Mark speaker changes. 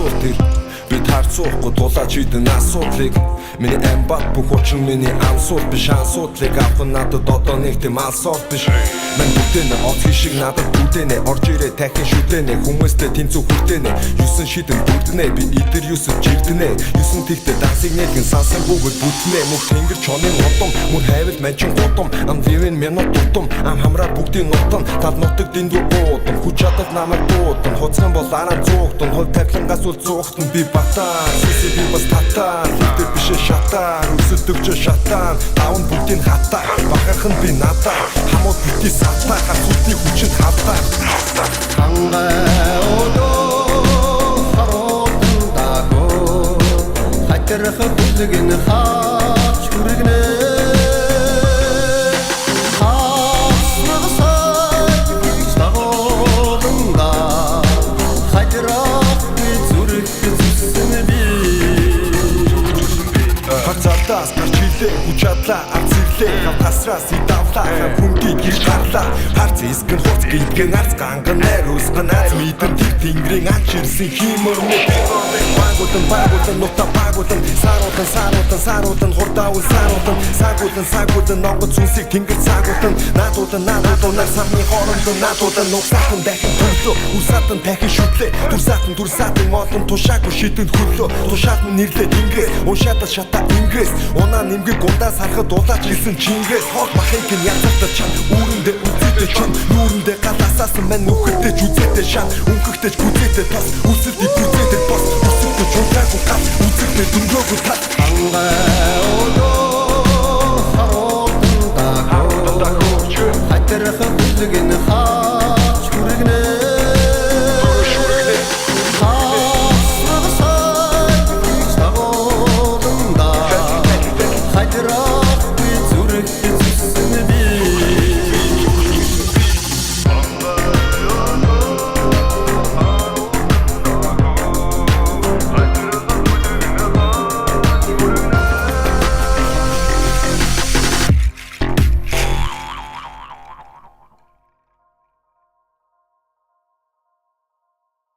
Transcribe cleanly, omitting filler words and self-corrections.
Speaker 1: Асуултыг бид харцуухгүй дулаач идэн асуудлыг миний амбат бүх учир миний ансууд биш асуудлыг авах надад одоо нэг тийм алсууд биш мен бүтэнэ оцгий шиг надад бүтэнэ орж ирээ тахин шүтэнэ хүмүүстэй тэнцүү хүртэнэ 9 шидэн бүрдэнэ би идэр юусэд жирдэнэ 9 тэгтээ дансыг нэгэн сансан бүгд бүтнэ мөн тэнгэр чонын удам мөн хайвал манчин гудам ам living минут дутам ам хамраа бүгдийн нутан тав нутаг дэндүү уудам хүч чадал намайг дуудам хуцсан бол араа зуугтан хол тавлангаас үл зуугтан би батаа сиси би бас татаа лидер бишээ шатаа үсэлдэгч шатаа таун бүгдийн хатаа бахархан би надаа хамууд бити сатаа хасуудны хүчит хатаа хангай одоо харуудын дагуу хатарх бүлгэн хаач хүргэнэ Хацаатаас гарчилээ хүчадлаа арцэрлээ хавтасраас идавлаа хүнгийг гэр гарлаа харц искэн хуц гидгэн арц ганган найр усган аз мэдэн тэнгэрийн анчирсэн химөрмө багутан нутаа багутан саарутан хурдаавал саагутан нонгод сүнсийг тэнгэр цаагутан наадутан нар самны хоорондоо наадутан нугсаатан дахин төлөө усаатан дахин шүтлээ турсаатан моолон тушаагүй шидэн хөлөө тушаат нэрлээ тэнгэр уншаатал шатаа ингээс унаа нэмгэг гундаас харахад дулаач хэлсэн чингээс хол махыг нь язартал чам үүрэндээ үзээтэй чам нүүрэндээ галасаас мань нүхэтэй ч үзээтэй шан өнгөхтэй ч гүзээтэй тос үсэлт ипүзээтэй бос үсэлт чулгаагүй гал үзэгтэй дүнгөөгүй тал хангай одоо харуудын дагуу хатарх бүлгэн хаа